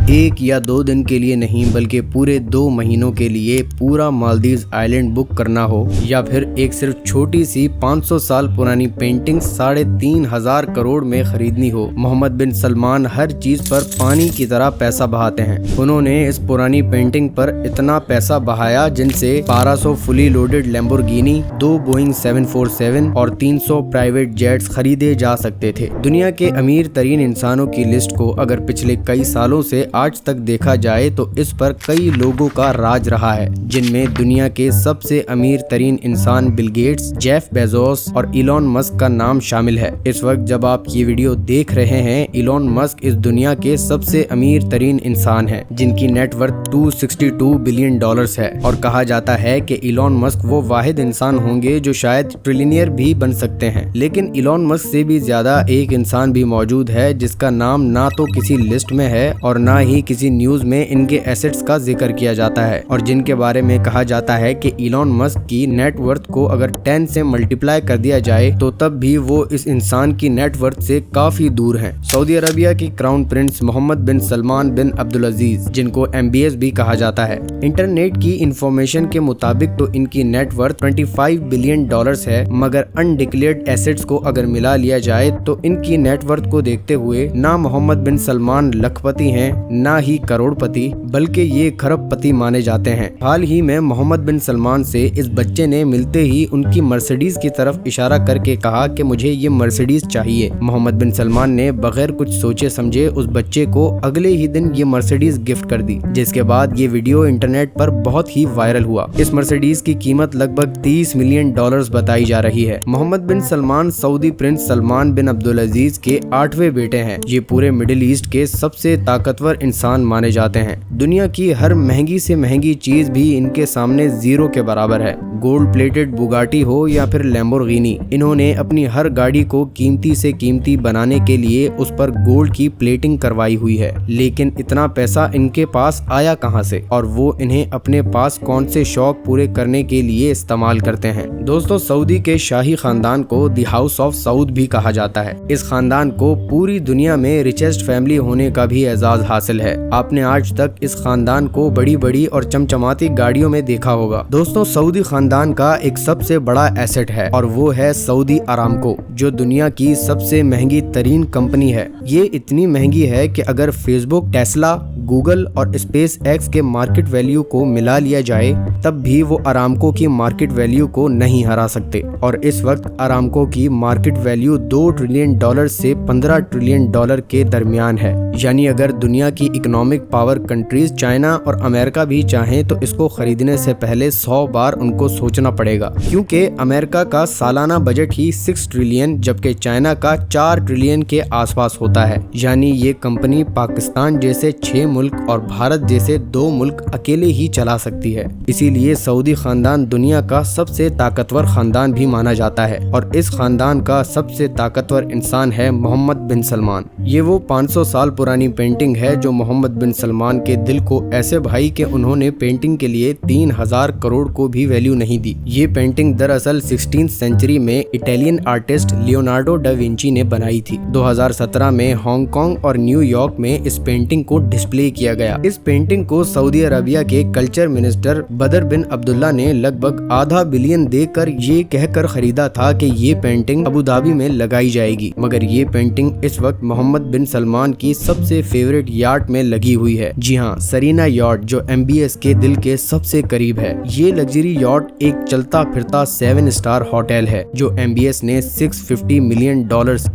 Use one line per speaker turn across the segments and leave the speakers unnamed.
एक या 2 दिन के लिए नहीं बल्कि पूरे 2 महीनों के लिए पूरा मालदीव्स आइलैंड बुक करना हो या फिर एक सिर्फ छोटी सी 500 साल पुरानी पेंटिंग 3,500 करोड़ में खरीदनी हो, मोहम्मद बिन सलमान हर चीज पर पानी की तरह पैसा बहाते हैं। उन्होंने इस पुरानी पेंटिंग पर इतना पैसा बहाया जिनसे 1200 फुली लोडेड लैम्बोर्गिनी, 2 बोइंग 747 और 300 प्राइवेट जेट्स खरीदे जा सकते थे। दुनिया के अमीर तरीन इंसानों की लिस्ट को अगर पिछले कई सालों से आज तक देखा जाए तो इस पर कई लोगों का राज रहा है, जिनमें दुनिया के सबसे अमीर तरीन इंसान बिल गेट्स, जेफ बेजोस और इलॉन मस्क का नाम शामिल है। इस वक्त जब आप ये वीडियो देख रहे हैं, इलॉन मस्क इस दुनिया के सबसे अमीर तरीन इंसान हैं, जिनकी नेटवर्थ $262 बिलियन है और कहा जाता है कि इलॉन मस्क वो वाहिद इंसान होंगे जो शायद ट्रिलियनियर भी बन सकते हैं। लेकिन इलॉन मस्क से भी ज्यादा एक इंसान भी मौजूद है जिसका नाम ना तो किसी लिस्ट में है और ना ही किसी न्यूज में इनके एसेट्स का जिक्र किया जाता है, और जिनके बारे में कहा जाता है कि इलॉन मस्क की नेटवर्थ को अगर 10 से मल्टीप्लाई कर दिया जाए तो तब भी वो इस इंसान की नेटवर्थ से काफी दूर हैं। सऊदी अरबिया की क्राउन प्रिंस मोहम्मद बिन सलमान बिन अब्दुल अजीज, जिनको MBS भी कहा जाता है, इंटरनेट की इंफॉर्मेशन के मुताबिक तो इनकी नेटवर्थ $25 बिलियन है, मगर अनडिक्लेयर्ड एसेट्स को अगर मिला लिया जाए तो इनकी नेटवर्थ को देखते हुए ना मोहम्मद बिन सलमान लखपति हैं ना ही करोड़पति, बल्कि ये खरबपति माने जाते हैं। हाल ही में मोहम्मद बिन सलमान से इस बच्चे ने मिलते ही उनकी मर्सिडीज की तरफ इशारा करके कहा कि मुझे ये मर्सिडीज चाहिए। मोहम्मद बिन सलमान ने बगैर कुछ सोचे समझे उस बच्चे को अगले ही दिन ये मर्सिडीज गिफ्ट कर दी, जिसके बाद ये वीडियो इंटरनेट पर बहुत ही वायरल हुआ। इस मर्सिडीज की कीमत लगभग $30 मिलियन बताई जा रही है। मोहम्मद बिन सलमान सऊदी प्रिंस सलमान बिन अब्दुल अजीज के 8वें बेटे हैं। ये पूरे मिडिल ईस्ट के सबसे ताकतवर इंसान माने जाते हैं। दुनिया की हर महंगी से महंगी चीज भी इनके सामने जीरो के बराबर है। गोल्ड प्लेटेड बुगाटी हो या फिर लैम्बोर्गिनी, इन्होंने अपनी हर गाड़ी को कीमती से कीमती बनाने के लिए उस पर गोल्ड की प्लेटिंग करवाई हुई है। लेकिन इतना पैसा इनके पास आया कहां से और वो इन्हें अपने पास कौन से शौक पूरे करने के लिए इस्तेमाल करते हैं। दोस्तों, सऊदी के शाही खानदान को द हाउस ऑफ सऊद भी कहा जाता है। इस खानदान को पूरी दुनिया में रिचेस्ट फैमिली होने का भी एजाज हासिल है। आपने आज तक इस खानदान को बड़ी बड़ी और चमचमाती गाड़ियों में देखा होगा। दोस्तों, सऊदी खानदान का एक सबसे बड़ा एसेट है और वो है सऊदी अरामको, जो दुनिया की सबसे महंगी तरीन कंपनी है। ये इतनी महंगी है कि अगर फेसबुक, टेस्ला, गूगल और स्पेस एक्स के मार्केट वैल्यू को मिला लिया जाए तब भी वो अरामको की मार्केट वैल्यू को नहीं हरा सकते। और इस वक्त अरामको की मार्केट वैल्यू $2 ट्रिलियन से $15 ट्रिलियन के दरमियान है। यानी अगर दुनिया की इकोनॉमिक पावर कंट्रीज चाइना और अमेरिका भी चाहें तो इसको खरीदने से पहले 100 बार उनको सोचना पड़ेगा, क्योंकि अमेरिका का सालाना बजट ही 6 ट्रिलियन जबकि चाइना का 4 ट्रिलियन के आसपास होता है। यानी ये कंपनी पाकिस्तान जैसे 6 मुल्क और भारत जैसे 2 मुल्क अकेले ही चला सकती है। इसीलिए सऊदी खानदान दुनिया का सबसे ताकतवर खानदान भी माना जाता है और इस खानदान का सबसे ताकतवर इंसान है मोहम्मद बिन सलमान। ये वो 500 साल पुरानी पेंटिंग है जो मोहम्मद बिन सलमान के दिल को ऐसे भाई कि उन्होंने पेंटिंग के लिए 3000 करोड़ को भी वैल्यू नहीं दी। ये पेंटिंग दरअसल 16th सेंचुरी में Italian artist Leonardo da Vinci ने बनाई थी। 2017 में हांगकांग और न्यूयॉर्क में इस पेंटिंग को डिस्प्ले किया गया। इस पेंटिंग को सऊदी अरबिया के कल्चर मिनिस्टर बदर बिन अब्दुल्ला ने लगभग $500 बिलियन देकर ये कहकर खरीदा था कि ये पेंटिंग अबू धाबी में लगाई जाएगी, मगर ये पेंटिंग इस वक्त मोहम्मद बिन सलमान की सबसे फेवरेट यार्ड में लगी हुई है। जी हाँ, सरीना यार्ड, जो MBS के दिल के सबसे करीब है। ये लग्जरी यार्ड एक चलता फिरता 7 स्टार होटल है जो MBS ने $650 मिलियन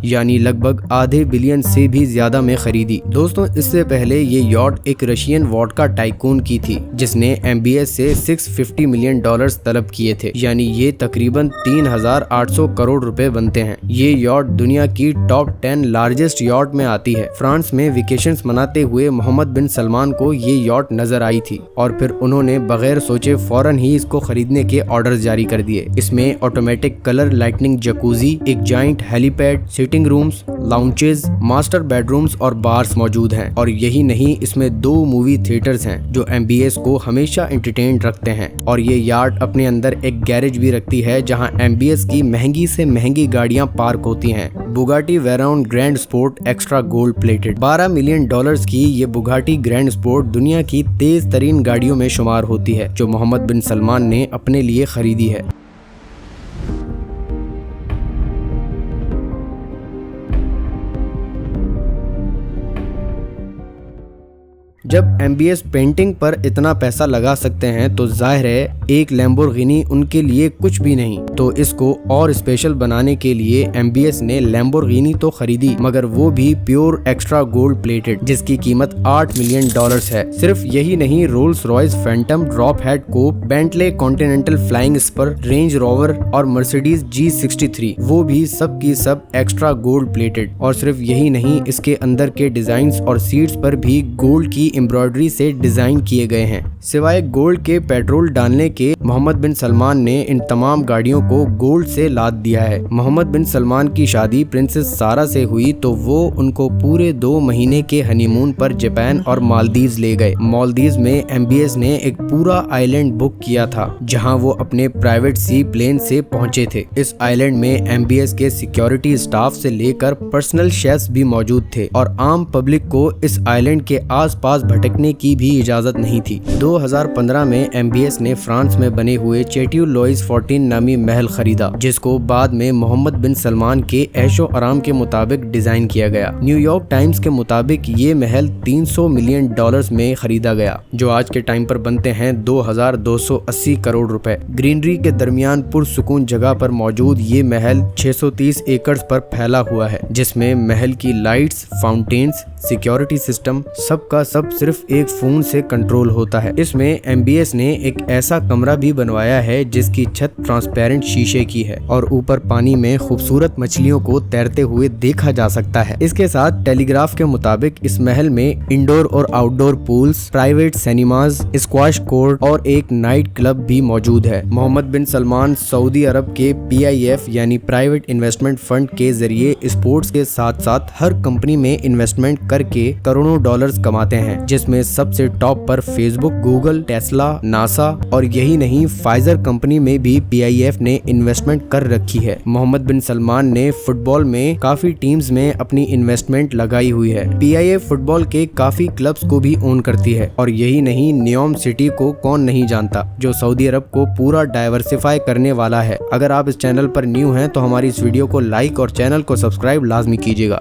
यानी लगभग आधे बिलियन से भी ज्यादा में खरीदी। दोस्तों, इससे पहले ये यार्ड एक रशियन वोडका टाइकून की थी जिसने MBS से $650 मिलियन तलब किए थे, यानी ये तकरीबन 3800 करोड़ रुपए बनते हैं। ये यार्ड दुनिया की टॉप 10 लार्जेस्ट यार्ड में आती है। फ्रांस में वेकेशंस मनाते हुए मोहम्मद बिन सलमान को ये यार्ड नजर आई थी और फिर उन्होंने बगैर सोचे फौरन ही इसको खरीदने के ऑर्डर जारी कर दिए। इसमें ऑटोमेटिक कलर लाइटनिंग जकूजी, एक giant helipad, sitting rooms, lounges, master bedrooms और बार्स मौजूद हैं। और यही नहीं, इसमें 2 मूवी थिएटर्स हैं जो MBS को हमेशा एंटरटेन रखते हैं। और ये यार्ड अपने अंदर एक गैरेज भी रखती है जहां MBS की महंगी से महंगी गाड़ियां पार्क होती हैं। Bugatti Veyron grand sport extra gold plated $12 million की की ये बुगाटी ग्रैंड स्पोर्ट दुनिया की तेज तरीन गाड़ियों में शुमार होती है, जो मोहम्मद बिन सलमान ने अपने लिए खरीदी है। जब एमबीएस पेंटिंग पर इतना पैसा लगा सकते हैं तो जाहिर है एक लैम्बोर्गिनी उनके लिए कुछ भी नहीं। तो इसको और स्पेशल बनाने के लिए एमबीएस ने लैम्बोर्गिनी तो खरीदी, मगर वो भी प्योर एक्स्ट्रा गोल्ड प्लेटेड, जिसकी कीमत $8 मिलियन है। सिर्फ यही नहीं, Rolls Royce Phantom drop head को, Bentley Continental Flying Spur, Range Rover और मर्सिडीज G63 वो भी सब की सब एक्स्ट्रा गोल्ड प्लेटेड। और सिर्फ यही नहीं, इसके अंदर के डिजाइन और सीट्स पर भी गोल्ड की एम्ब्रॉयडरी से डिजाइन किए गए हैं। सिवाय गोल्ड के पेट्रोल डालने के मोहम्मद बिन सलमान ने इन तमाम गाड़ियों को गोल्ड से लाद दिया है। मोहम्मद बिन सलमान की शादी प्रिंसेस सारा से हुई तो वो उनको पूरे 2 महीने के हनीमून पर जापान और मालदीव्स ले गए। मालदीव्स में एमबीएस ने एक पूरा आइलैंड बुक किया था, जहां वो अपने प्राइवेट सी प्लेन से पहुंचे थे। इस आइलैंड में एमबीएस के सिक्योरिटी स्टाफ से लेकर पर्सनल शेफ्स भी मौजूद थे और आम पब्लिक को इस आइलैंड के आसपास भटकने की भी इजाजत नहीं थी। 2015 में एमबीएस ने फ्रांस में बने हुए चेट्यू लुइस 14 नामी महल खरीदा, जिसको बाद में मोहम्मद बिन सलमान के ऐशो आराम के मुताबिक डिजाइन किया गया। न्यूयॉर्क टाइम्स के मुताबिक ये महल $300 मिलियन में खरीदा गया, जो आज के टाइम पर बनते हैं 2280 करोड़ रुपए। ग्रीनरी के दरमियान पुरसुकून जगह पर मौजूद ये महल 630 एकड़ पर फैला हुआ है, जिसमें महल की लाइट्स, फाउंटेन्स, सिक्योरिटी सिस्टम सबका सब सिर्फ एक फोन से कंट्रोल होता है। इसमें एमबीएस ने एक ऐसा कमरा भी बनवाया है जिसकी छत ट्रांसपेरेंट शीशे की है और ऊपर पानी में खूबसूरत मछलियों को तैरते हुए देखा जा सकता है। इसके साथ टेलीग्राफ के मुताबिक इस महल में इंडोर और outdoor pools, private cinemas, squash court और एक नाइट क्लब भी मौजूद है। मोहम्मद बिन सलमान सऊदी अरब के PIF यानी प्राइवेट इन्वेस्टमेंट फंड के जरिए स्पोर्ट्स के साथ साथ हर कंपनी में इन्वेस्टमेंट करके करोड़ों डॉलर्स कमाते हैं, जिसमें सबसे टॉप पर फेसबुक, गूगल, टेस्ला, नासा और यही नहीं, फाइजर कंपनी में भी PIF ने इन्वेस्टमेंट कर रखी है। मोहम्मद बिन सलमान ने फुटबॉल में काफी टीम्स में अपनी इन्वेस्टमेंट लगाई हुई है। PIF फुटबॉल के काफी क्लब्स को भी ओन करती है। और यही नहीं, नियोम सिटी को कौन नहीं जानता, जो सऊदी अरब को पूरा डाइवर्सिफाई करने वाला है। अगर आप इस चैनल पर न्यू हैं तो हमारी इस वीडियो को लाइक और चैनल को सब्सक्राइब लाजमी कीजिएगा।